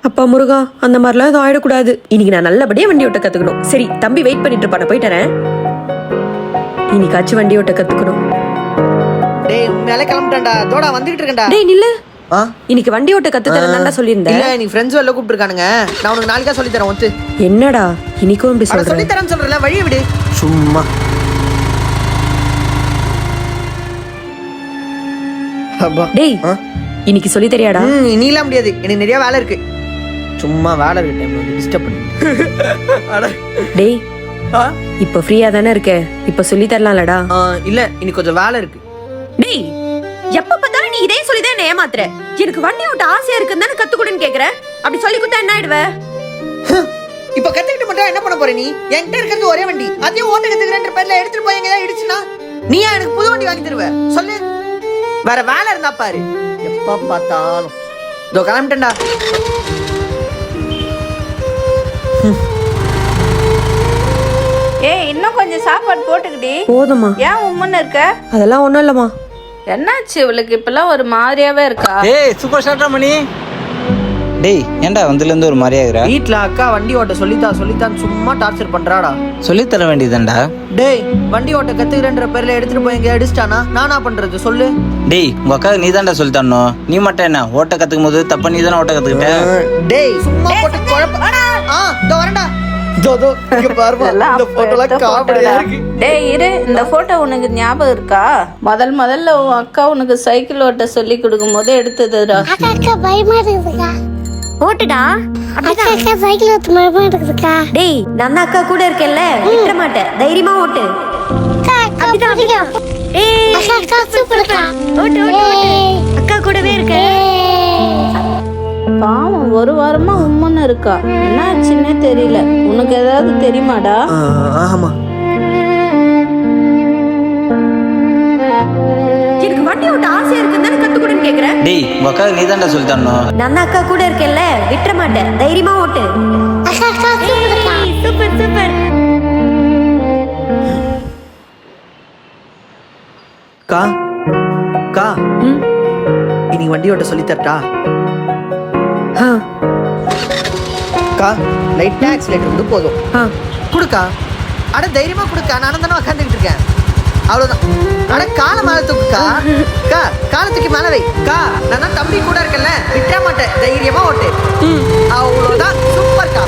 அப்பா முருகா, அந்த மாதிரிலாம் எதுவும் ஆயிடக்கூடாது. இன்னைக்கு நான் நல்லபடியா வண்டி ஓட்ட கத்துக்கணும். சரி, தம்பி வெயிட் பண்ணிட்டு இருப்பான, போயிட்டறேன். இன்னைக்காச்சும் வண்டி ஓட்ட கத்துக்கணும். டேய் மேலே கிளம்பிட்டேன்டா, தோடா வந்துகிட்டு இருக்கேன்டா. டேய் நில்லு. இன்னைக்கு வண்டி ஓட்ட கத்து தரேன்டா சொல்லியிருந்தேன். இல்ல நீ ஃப்ரெண்ட்ஸ் எல்லாம் கூப்பிட்டுருக்கானுங்க, நான் உனக்கு நாளைக்கா சொல்லி தரேன். ஒத்து என்னடா இன்னைக்கும் இப்படி சொல்ற? சொல்லி தரேன்னு சொல்றல, வழியை விடு சும்மா. டேய் இன்னைக்கு சொல்லி தெரியாடா? நீலாம் முடியாது, எனக்கு நிறைய வேலை இருக்கு. சும்மா வேலை இருக்கு டைம்ல வந்து டிஸ்டர்ப் பண்ணி. டேய் இப்ப ஃப்ரீயா தானே இருக்க, இப்ப சொல்லி தரலாம்லடா? இல்ல இன்னைக்கு கொஞ்சம் வேலை இருக்கு. டேய் எப்ப பார்த்தாலும் நீ இதே சொல்லிதான் என்ன ஏமாத்துற. எனக்கு வண்டி ஓட்ட ஆசையா இருக்குன்னு தானே கத்துக்கணும்னு கேக்குற. அப்படி சொல்லி கொடுத்தா என்ன ஆயிடுவ? இப்ப கத்துக்கிட்டு மட்டும் என்ன பண்ண போற? நீ என்கிட்ட இருக்கிறது ஒரே வண்டி, அதையும் ஓட்ட கத்துக்கிறேன்ற பேர்ல எடுத்துட்டு போய் எங்கேயாவது இடிச்சுனா நீயா எனக்கு புது வண்டி வாங்கி தருவ? சொல்லு. வேற வேலை இருந்தா பாரு, எப்ப பார்த்தாலும். இதோ கிளம்பிட்டேன்டா. ஏய் இன்னும் கொஞ்சம் சாப்பாடு போட்டுக்கிடி. போதுமா? ஏன் உம்முன்னு இருக்க? அதெல்லாம் ஒண்ணும் இல்லம்மா. என்னாச்சு இவளுக்கு இப்பெல்லாம் ஒரு மாதிரியாவே இருக்கா? ஏய் சூப்பர் ஸ்டார்டா மணி. டேய் ஏன்டா வந்துலேருந்து ஒரு மாதிரியா இருக்கிற? வீட்டுல அக்கா வண்டி ஓட்ட சொல்லித்தான் சும்மா டார்ச்சர் பண்றாடா. சொல்லி தர வேண்டியதான்டா. டேய் வண்டி ஓட்ட கத்துக்கிறேன்ற பேர்ல எடுத்துட்டு போய் எங்க அடிச்சிட்டானா நானா பண்றது சொல்லு. டேய் உங்க அக்கா நீ தான்டா சொல்லி தரணும். நீ மட்டும் என்ன ஓட்ட கத்துக்கும் போது தப்ப நீ தானே ஓட்ட கத்துக்கிட்ட. டேய் சும்மா போட்டு குழப்ப. இதோ வரேன்டா. இதோ இங்க பாருமா, இந்த போட்டோலாம் காமெடியா இருக்கு. டேய் இரு, இந்த போட்டோ உனக்கு ஞாபகம் இருக்கா? முதல்ல உன் அக்கா உனக்கு சைக்கிள் ஓட்ட சொல்லி கொடுக்கும் போது எடுத்ததுடா. அக்கா பயமா இருக்குதுக்கா. ஓட்டுடா. அக்கா சைக்கிள் ஓட்ட பயமா இருக்குதுக்கா. டேய் நான் தான் அக்கா கூட இருக்கேன்ல, விட்டுற மாட்டேன். தைரியமா ஓட்டு. அப்படிதான். ஏய் அக்கா சூப்பர்க்கா. ஓட்டு ஓட்டு ஓட்டு. அக்கா கூடவே இருக்க. பாவம் ஒரு வாரமா உம்முன்னு இருக்கா. என்னாச்சுன்னே தெரியல. உனக்கு ஏதாவது தெரியுமாடா? ஆமா. எனக்கு வண்டி ஓட்ட ஆசையா இருக்குன்னு தானே கத்துக்கணும்னு கேக்குறேன். டேய் உங்க அக்கா நீ தான்டா சொல்லி தரணும். நான் தான் அக்கா கூட இருக்கேன்ல, விட்டுற மாட்டேன். தைரியமா ஓட்டு. அக்கா சூப்பர்க்கா. Super super. கா கா இன்னைக்கு வண்டி ஓட்ட சொல்லி தரட்டா? கா லைட்டா ஆக்சிலேட்டர் வந்து போதும். குடுக்கா. அட தைரியமா குடுக்கா, நானும் தானே உட்காந்துக்கிட்டு இருக்கேன். அவ்வளவுதான். அட கால மேல தூக்குக்கா. கா கால தூக்கி மேல வை. கா நான் தான் தம்பி கூட இருக்கேன்ல, விட்டுற மாட்டேன். தைரியமா ஓட்டு. அவ்வளவுதான். சூப்பர் கா.